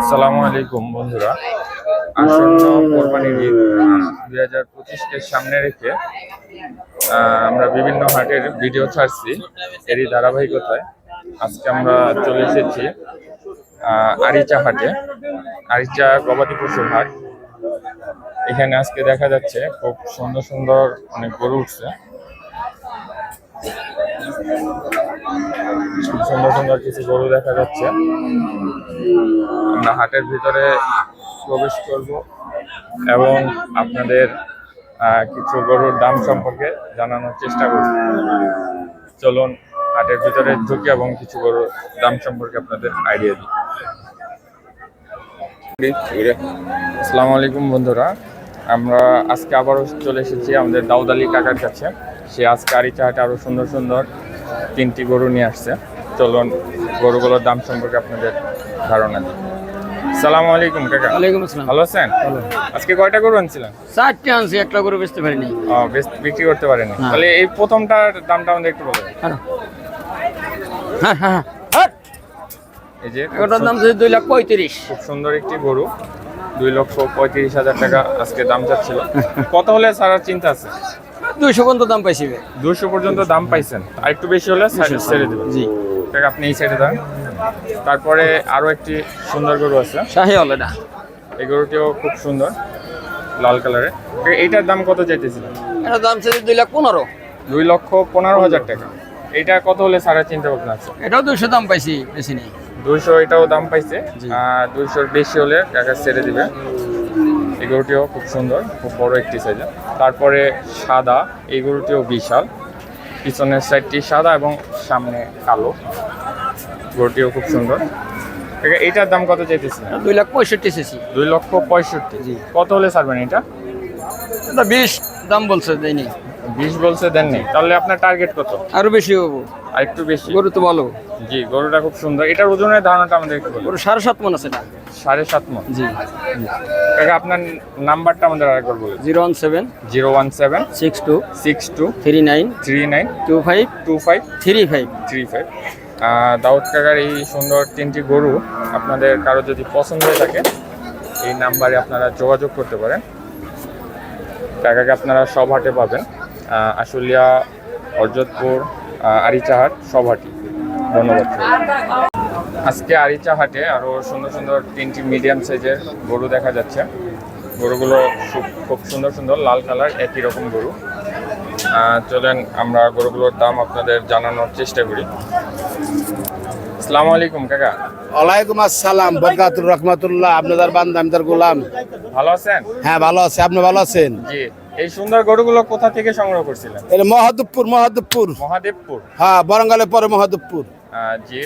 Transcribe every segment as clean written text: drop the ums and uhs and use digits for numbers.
আসসালামু আলাইকুম বন্ধুরা, আসন্ন কোরবানির ঈদ 2025-কে সামনে রেখে আমরা বিভিন্ন হাটের ভিডিও ছাড়ছি। এরই ধারাবাহিকতায় আজকে আমরা চলে এসেছি আরিচা হাটে। আরিচা গবাদি পশুর হাট। এখানে আজকে দেখা যাচ্ছে খুব সুন্দর সুন্দর অনেক গরু উঠছে। সুন্দর সুন্দর কিছু গরু দেখা যাচ্ছে। আমরা হাটের ভিতরে প্রবেশ করব এবং আপনাদের কিছু গরুর দাম সম্পর্কে জানানোর চেষ্টা করব। চলুন হাটের ভিতরে ঢুকি এবং কিছু গরুর দাম সম্পর্কে আপনাদের আইডিয়া দিই। আসসালামু আলাইকুম বন্ধুরা, আমরা আজকে আবারও চলে এসেছি আমাদের দাউদ আলী কাকার কাছে। সে আজকে আরিচা হাটে আরো সুন্দর সুন্দর 3টি গরু নিয়ে আসছে। চলুন গরুগুলোর দাম সম্পর্কে আপনাদের ধারণা দিই। আসসালামু আলাইকুম কাকা। ওয়ালাইকুম আসসালাম। ভালো আছেন? আজকে কয়টা গরু আনছিলেন? 4টি আনছি, একটা গরু বেচতে পারিনি। বিক্রি করতে পারেনি? তাহলে এই প্রথমটার দামটা আমাদের একটু বলুন। হ্যাঁ, এই যে এটার দাম 2,35,000। খুব সুন্দর একটি গরু, 2,35,000 টাকা আজকে দাম চাচ্ছিল। কত হলে ছাড়ার চিন্তা আছে? 200 পর্যন্ত দাম পাইছি। 200 পর্যন্ত দাম পাইছেন, আর একটু বেশি হলে ছেড়ে দেবেন। জি, আপনি এই সাইডে দাঁড়ান। তারপরে আরো একটি সুন্দর গরু আছে, শাহিওয়াল। এটা এই গরুটিও খুব সুন্দর, লাল কালারের। এইটার দাম কত চাইতেছিলেন? এটার দাম ছিল 2,15,000। 2,15,000 টাকা। এটা কত হলে ছাড়ার চিন্তা ভাবনা আছে? এটাও 200 দাম পাইছি, বেশি নেই। 200 এটাও দাম পাইছে, 200-র বেশি হলে টাকা ছেড়ে দিবে। এই গরুটিও খুব সুন্দর, খুব বড় একটি সাইজে। তারপরে সাদা, এই গরুটিও বিশাল, পিছনের সাইডটি সাদা এবং সামনে কালো। গরুটিও খুব সুন্দর। এইটার দাম কত চাইতেছিলেন? 2,65,000 চেয়েছি। 2,65,000। জি। কত হলে ছাড়বেন এটা? এটা 20 দাম বলছে, দেয়নি। 20 বলছে, দেননি? তাহলে আপনার টার্গেট কত? আরো বেশি হবো। আর একটু বেশি? গরু তো ভালো। জি, গরুটা খুব সুন্দর। এটার ওজনের ধারণাটা আমাদের একটু বলুন। গরু 7.5 মণ আছে এটা। 7.5 মণ? জি। কাকা আপনার নাম্বারটা আমাদের আরেকবার বলুন। 017 017 62 62 39 39 25 25 35। 35। দাউদ কাকার এই সুন্দর 3টি গরু আপনাদের কারো যদি পছন্দ হয়ে থাকে, এই নাম্বারে আপনারা যোগাযোগ করতে পারেন। কাকাকে আপনারা সব হাটে পাবেন, আশুলিয়া, হরজতপুর, আরিচা হাট, সব হাটই। ধন্যবাদ। আজকে আরিচা হাটে আরও সুন্দর সুন্দর 3টি মিডিয়াম সাইজের গরু দেখা যাচ্ছে। গরুগুলো খুব সুন্দর সুন্দর, লাল কালার, একই রকম গরু। চলেন আমরা গরুগুলোর দাম আপনাদের জানানোর চেষ্টা করি। আসসালামু আলাইকুম কাকা। ওয়ালাইকুম আসসালাম, বরকাতুর রহমাতুল্লাহ। আপনাদের বান্দা, আমি তার গোলাম। ভালো আছেন? হ্যাঁ, ভালো আছে। আপনি ভালো আছেন? জি। এই সুন্দর গরুগুলো কোথা থেকে সংগ্রহ করছিলেন? এটা মহাদেবপুর। মহাদেবপুর? হ্যাঁ, বরঙ্গালের পরে মহাদেবপুর। জি।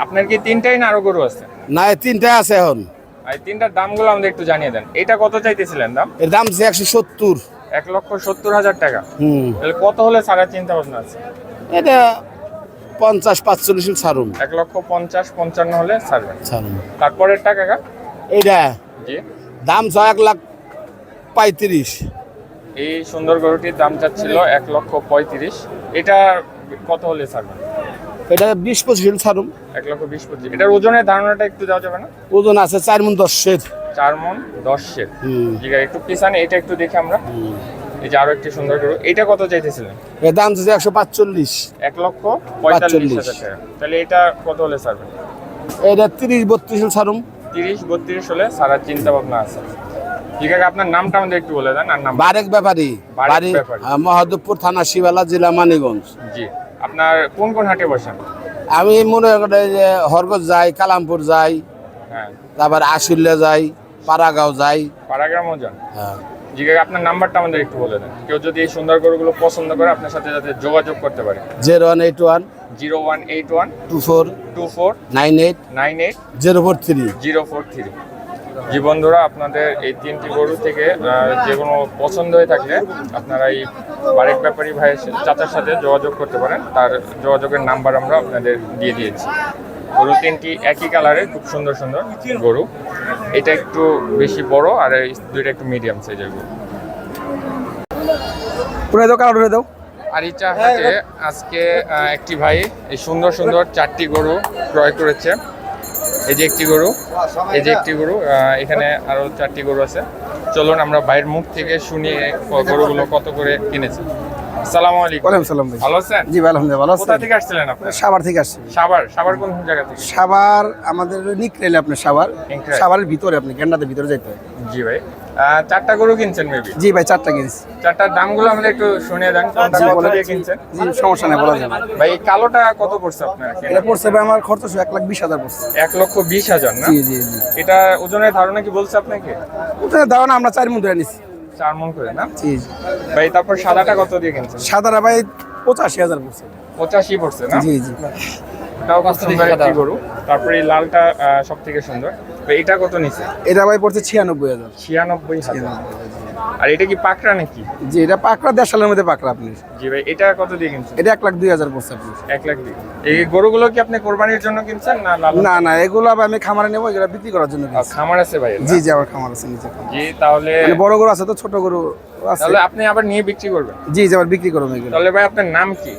আপনার কি 3টাই না আরো গরু আছে? না, এই 3টা আছে এখন। এই 3টার দামগুলো আমাদের একটু জানিয়ে দেন। এটা কত চাইতেছিলেন দাম? এর দাম 170। 1,70,000 টাকা। তাহলে কত হলে ছাড়ার চিন্তা ভাবনা আছে? এটা 50-45 ছাড়ুন। 1,50,000-55 হলে ছাড়বেন। ছাড়ুন। তারপরের টাকা কাকা? এইটা জি। দাম 1,35,000। এই সুন্দর গরুটির দাম চাচ্ছিল 1,35,000। এটা কত হলে ছাড়বেন? এটা 20-25 ছাড়ুন। 1,20,000-25,000। এটার ওজনের ধারণাটা একটু দেওয়া যাবে না? ওজন আছে 4 মণ 10-এর। 4 মণ 10-এর। ঠিক আছে, একটু পিছানে এটা একটু দেখি আমরা। এই যে আরো একটি সুন্দর গরু, এটা কত চাইতেছিলেন? এর দাম আছে 145। 1,45,000 টাকা। তাহলে এটা কত হলে ছাড়বেন? এটা 30-32 ছাড়ুন। 30-32 হলে ছাড়ার চিন্তা ভাবনা আছে। ঠিক আছে, আপনার নামটা আমাদের একটু বলে দেন। আর নাম? বারেক ব্যাপারী, বাড়ি মহাদেবপুর থানা, শিবালা জেলা, মানিগঞ্জ। জি। আপনার কোন কোন হাটে বসেন? আমি মনে করি যে হরগজ যাই, কালামপুর যাই, হ্যাঁ, তারপর আশুলিয়া যাই, পাড়াগাঁও যাই। পাড়াগ্রামও যান? হ্যাঁ। জি। আপনার নাম্বারটা আমাদের একটু বলে দেন, কেউ যদি এই সুন্দর গরুগুলো পছন্দ করে আপনার সাথে যাতে যোগাযোগ করতে পারে। 0181 0181 24 24 98 98 043। 043। জি বন্ধুরা, আপনাদের এই 3টি গরু থেকে যে কোনো পছন্দ হয়ে থাকলে আপনারা এই বারেক ব্যাপারী ভাইয়ের চাচার সাথে যোগাযোগ করতে পারেন। তার যোগাযোগের নাম্বার আমরা আপনাদের দিয়ে দিয়েছি। গরু 3টি একই কালারের, খুব সুন্দর সুন্দর গরু। এটা একটু বেশি বড়, আর এই 2টা একটু মিডিয়াম সাইজের গরু। আরিচা হাটে আজকে একটি ভাই এই সুন্দর সুন্দর 4টি গরু ক্রয় করেছে। এই যে একটি গরু, এই যে একটি গরু, এখানে আরো 4টি গরু আছে। চলুন আমরা বাইরের মুখ থেকে শুনি গরুগুলো কত করে কিনেছে। আসসালামু আলাইকুম। ওয়ালাইকুম সালাম ভাই। ভালো আছেন? জি ভাই, আলহামদুলিল্লাহ ভালো কোথা আছেন? থেকে আসছিলেন আপনি? সাভার থেকে আসছি। সাভার কোন জায়গা থেকে? সাভার আমাদের নিকরেলে, আপনার সাভার, নিকরেল। সাভারের ভিতরে, আপনি গেন্ডাদের ভিতরে যাইতে হয়। জি ভাই, 4টা গরু কিনছেন মেবি? জি ভাই, 4টা কিনছি। 4টার দামগুলো আমাদের একটু শুনিয়ে দেন, কোনটা জি, কত বলেন। দিয়ে কিনছেন? জি, সমস্যা নেই, বলা যাবে। ভাই এই কালোটা কত পড়ছে আপনার? এটা পড়ছে ভাই আমার খরচ 1,20,000 পড়ছে। 1,20,000 না? জি জি জি। এটা ওজনের ধারণা কি বলছে আপনাকে? ওটা ধারণা আমরা 4 মন ধরে নিছি। 4 মণ করে না? জি জি। ভাই তারপর সাদাটা কত দিয়ে কিনছেন? সাদারা ভাই 85,000 পড়ছে। 85 পড়ছে না? জি জি। এটাও খুব সুন্দর একটি গরু। তারপরে এই লালটা সব থেকে সুন্দর। ভাই এটা কত নিছে? এটা ভাই পড়ছে 96,000। 96,000। আর এটা কি পাকড়া নাকি? জি, এটা পাকড়া, 1.5 সালের মধ্যে পাকড়া আপনি। জি ভাই, এটা কত দিয়ে কিনছেন? এটা 1,02,000 পড়ছে আপনি। 1 লাখ দিয়ে। এই গরুগুলো কি আপনি কোরবানির জন্য কিনছেন না লালন? না না, এগুলো আবার আমি খামারে নেবো, এগুলো বিক্রি করার জন্য কিনছি। খামার আছে ভাই? জি জি, আমার খামার আছে নিচে। জি, তাহলে মানে বড় গরু আছে তো, ছোট গরু আছে। তাহলে আপনি আবার নিয়ে বিক্রি করবেন? জি জি, আবার বিক্রি করবো এগুলো। তাহলে ভাই আপনার নাম কি?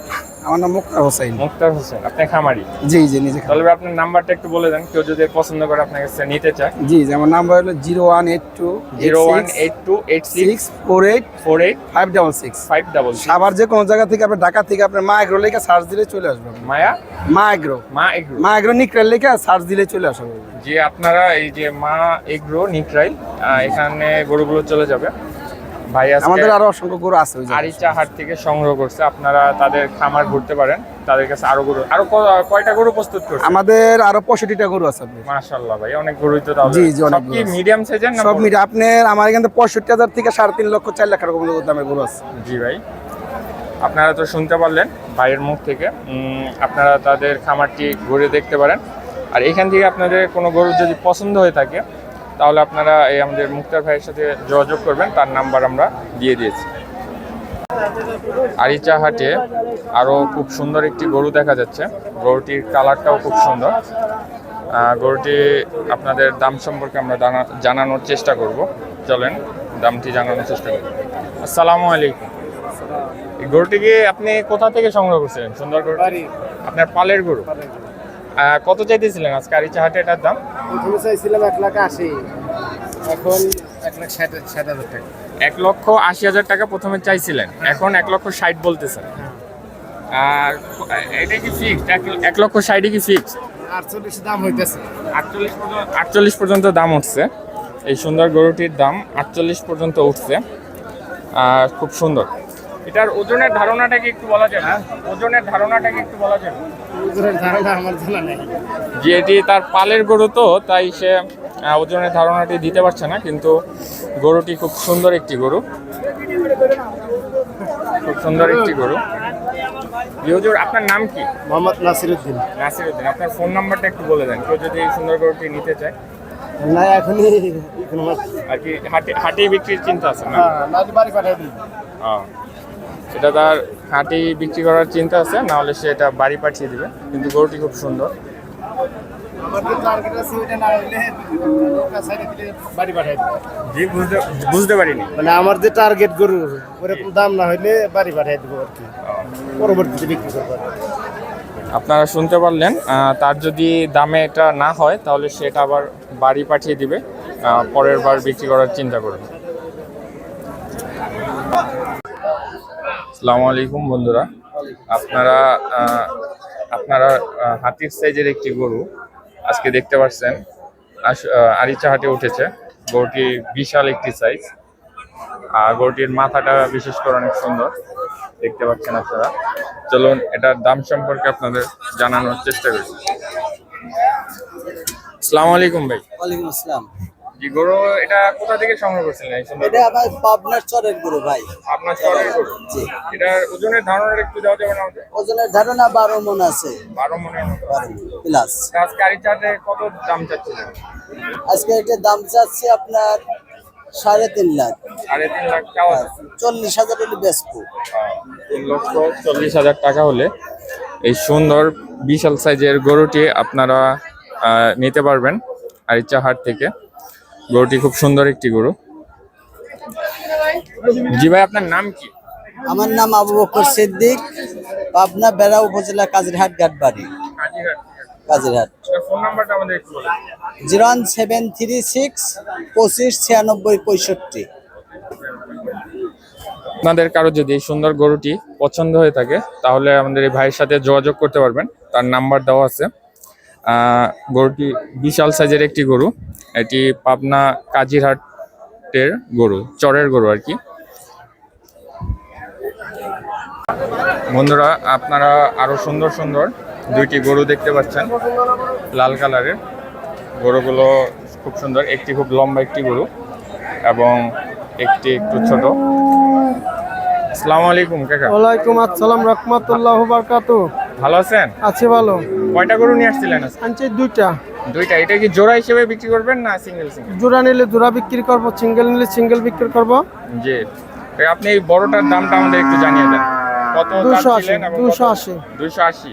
আমার নাম মুক্তার হোসেন। মুক্তার হোসেন। আপনি খামারি? জি জি, নিজে খামার। তাহলে ভাই আপনার নাম্বারটা একটু বলে দেন, কেউ যদি পছন্দ করে আপনার কাছে নিতে চায়। জি জি, আমার নাম্বার হলো 0182 018286 48 48 566। 566। আবার যে কোনো জায়গা থেকে, আপনার ঢাকা থেকে আপনার মা এগ্রো লেখা সার্চ দিলে চলে আসবে। মায়া মা এগ্রো, মা এগ্রো। মা এগ্রো নিকরেল লেখা সার্চ দিলে চলে আসবে। যে আপনারা এই যে মা এগ্রো নিকরাইল, এখানে গরুগুলো চলে যাবে। ভাই আজকে আমাদের আরো অসংখ্য গরু আছে ওই জায়গায়। আরিচা হাট থেকে সংগ্রহ করছে। আপনারা তাদের খামার ঘুরতে পারেন, তাদের কাছে আরো গরু, আরো কয়টা গরু প্রস্তুত করছে? আমাদের আরো 65টা গরু আছে আপনার। মাশাআল্লাহ ভাই, অনেক গরুই তো তাহলে। জি, জি, অনেক সব কি গরু আছে। মিডিয়াম সাইজের না? সব মিলে আপনার আমার এখানে 65,000 থেকে 3.5 লক্ষ 4 লাখ টাকা পর্যন্ত দামের গরু আছে। জি ভাই, আপনারা তো শুনতে পারলেন ভাইয়ের মুখ থেকে। আপনারা তাদের খামারটি ঘুরে দেখতে পারেন। আর এখান থেকে আপনাদের কোনো গরু যদি পছন্দ হয়ে থাকে, তাহলে আপনারা এই আমাদের মুক্তার ভাইয়ের সাথে যোগাযোগ করবেন, তার নাম্বার আমরা দিয়ে দিয়েছি। আরিচা হাটে আরও খুব সুন্দর একটি গরু দেখা যাচ্ছে। গরুটির কালারটাও খুব সুন্দর। গরুটি আপনাদের দাম সম্পর্কে আমরা জানানোর চেষ্টা করব। চলেন দামটি জানানোর চেষ্টা করব। আসসালামু আলাইকুম। এই গরুটিকে আপনি কোথা থেকে সংগ্রহ করছিলেন? সুন্দর গরু, আপনার পালের গরু। কত চাইতেছিলেন আজকে আরিচা হাটে এটার দাম? প্রথমে চাইছিলাম 1,80,000, এখন 1,60,000 টাকা। 1,80,000 টাকা প্রথমে চাইছিলেন, এখন 1,60,000 বলতেছেন। আর এটা কি ফিক্সড? 1,60,000 কি ফিক্সড? 48 দাম হইতেছে। 48 পর্যন্ত দাম উঠছে। এই সুন্দর গরুটির দাম 48 পর্যন্ত উঠছে। আর খুব সুন্দর। এটার ওজনের ধারণাটা কি একটু বলা যাবে? ওজনের ধারণাটা কি একটু বলা যাবে? ওজনের ধারণা আমার জানা নেই। যে এটি তার পালের গরু, তো তাই সে ওজনের ধারণাটি দিতে পারছে না, কিন্তু গরুটি খুব সুন্দর একটি গরু, খুব সুন্দর একটি গরু। হুজুর, আপনার নাম কি? মোহাম্মদ নাসিরউদ্দিন। নাসিরউদ্দিন। আপনার ফোন নাম্বারটা একটু বলে দেন, কেউ যদি এই সুন্দর গরুটি নিতে চায়। না, এখনই আর কি হাটে বিক্রির চিন্তা আছে না? না, বাড়ি পাঠিয়ে দিই। এটা তার হাটে বিক্রি করার চিন্তা আছে, না হলে সে এটা বাড়ি পাঠিয়ে দিবে। কিন্তু গরুটি খুব সুন্দর। আমার যে টার্গেট আছে ওইটা না হইলে লোকা সাইডে দিলে বাড়ি পাঠিয়ে দিই। জি, বুঝতে পারিনি। মানে আমার যে টার্গেট গরুর ওরকম দাম না হইলে বাড়ি পাঠিয়ে দেবো আর কি, পরবর্তীতে বিক্রি করবো। আপনারা শুনতে পারলেন, তার যদি দামে এটা না হয়, তাহলে সেটা আবার বাড়ি পাঠিয়ে দিবে, পরের বার বিক্রি করার চিন্তা করবে। আসসালামু আলাইকুম বন্ধুরা, আপনারা হাতির সাইজের একটি গরু আজকে দেখতে পাচ্ছেন আরিচা হাটে উঠেছে। গরুটি বিশাল একটি সাইজ, আর গরুটির মাথাটা বিশেষ করে অনেক সুন্দর দেখতে পাচ্ছেন আপনারা। চলুন এটার দাম সম্পর্কে আপনাদের জানানোর চেষ্টা করি। আসসালামু আলাইকুম ভাই। ওয়ালাইকুম আসসালাম। জি, গরু এটা কোথা থেকে সংগ্রহ করছিলেন এই সুন্দর? এটা আমার পাবনার চরের গরু ভাই। আপনার চরের গরু? জি। এটার ওজনের ধারণাটা একটু দেওয়া যাবে না আমাদের? ওজনের ধারণা 12 মণ আছে। 12 মণের মতো। 12 প্লাস। আজকে আরিচা হাটে কত দাম চাচ্ছিলেন? আজকে এটার দাম চাচ্ছি আপনার 3.5 লাখ। 3.5 লাখ চাওয়া আছে। 40,000 হলে বেচবো। 3,40,000 টাকা হলে এই সুন্দর বিশাল সাইজের গরুটি আপনারা নিতে পারবেন আরিচা হাট থেকে। গরুটি খুব সুন্দর একটি গরু। জি ভাই, আপনার নাম কি? আমার নাম আবু বকর সিদ্দিক, পাবনা বেড়া উপজেলা কাজিরহাট ঘাটবাড়ি। কাজিরহাট। ফোন নাম্বারটা আমাদের একটু বলেন। 01736 25 96 65। আপনাদের কারো যদি এই সুন্দর গরুটি পছন্দ হয়ে থাকে তাহলে আমাদের এই ভাইয়ের সাথে যোগাযোগ করতে পারবেন, তার নাম্বার দেওয়া আছে। গরুটি বিশাল সাইজের একটি গরু, এটি পাবনা কাজিরহাটের গরু, চরের গরু আর কি। বন্ধুরা, আপনারা আরো সুন্দর সুন্দর দুইটি গরু দেখতে পাচ্ছেন, লাল কালারের গরুগুলো খুব সুন্দর। একটি খুব লম্বা একটি গরু এবং একটি একটু ছোট। আসসালামু আলাইকুম কাকা। ওয়ালাইকুম আসসালাম রাহমাতুল্লাহ বারাকাতু। ভালো আছেন? আছি ভালো। কয়টা গরু নিয়ে আসছিলেন আজকে? আনছি দুইটা। দুইটা। এটা কি জোড়া হিসেবে বিক্রি করবেন না সিঙ্গেল সিঙ্গেল? জোড়া নিলে জোড়া বিক্রি করব, সিঙ্গেল নিলে সিঙ্গেল বিক্রি করব। জি। আপনি এই বড়টার দামটা আমাদের একটু জানিয়ে দেন। কত 280 এবং 280 280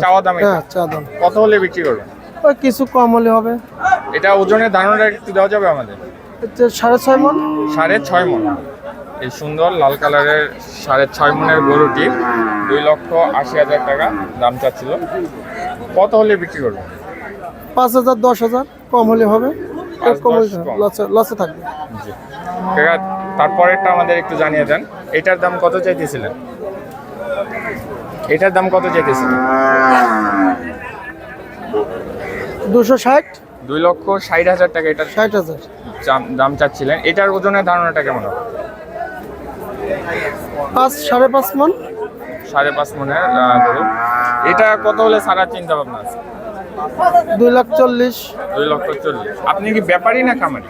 চাওয়া দাম এটা? হ্যাঁ, চা দাম। কত হলে বিক্রি করবেন? ওই কিছু কম হলে হবে। এটা ওজনের ধারণাটা একটু দেওয়া যাবে আমাদের? এটা 6.5 মণ। 6.5 মণ। এই সুন্দর লাল কালারের 6.5 মণের গরুটি 2,80,000 টাকা দাম চাচ্ছিল। কত হলে বিক্রি করবেন? 5,000 10,000 কম হলে হবে। এর কম হলে 5-10 কম। লসে থাকবে। জি। কাকা, তারপরেরটা আমাদের একটু জানিয়ে দেন। এটার দাম কত চাইতেছিলেন? এটার দাম কত চাইতেছিলেন? 260 2,60,000 টাকা এটার 60,000। দাম চাচ্ছিলেন। এটার ওজনের ধারণাটা কেমন হবে? 5.5 মণ। 5.5 মণের গরু। এটা কত হলে সারা চিন্তা ভাবনা আছে? 2,40,000। 2,40,000। আপনি কি ব্যাপারী না খামারি?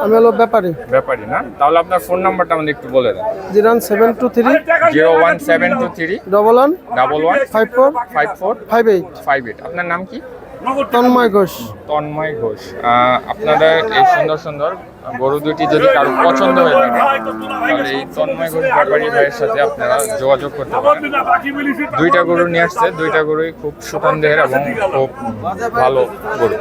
আমি হলো ব্যাপারী। ব্যাপারী না? তাহলে আপনার ফোন নাম্বারটা আমাদের একটু বলে দেন। 01723 01723 11 11 54 54 58। 58। আপনার নাম কি? তন্ময় ঘোষ। তন্ময় ঘোষ। আপনাদের এই সুন্দর সুন্দর গরু দুটি যদি কারো পছন্দ হয়ে থাকে তাহলে এই তন্ময় ঘোষ ব্যাপারী ভাইয়ের সাথে আপনারা যোগাযোগ করতে পারেন। দুইটা গরু নিয়ে আসছে, দুইটা গরুই খুব সুঠাম দেহের এবং খুব ভালো গরু।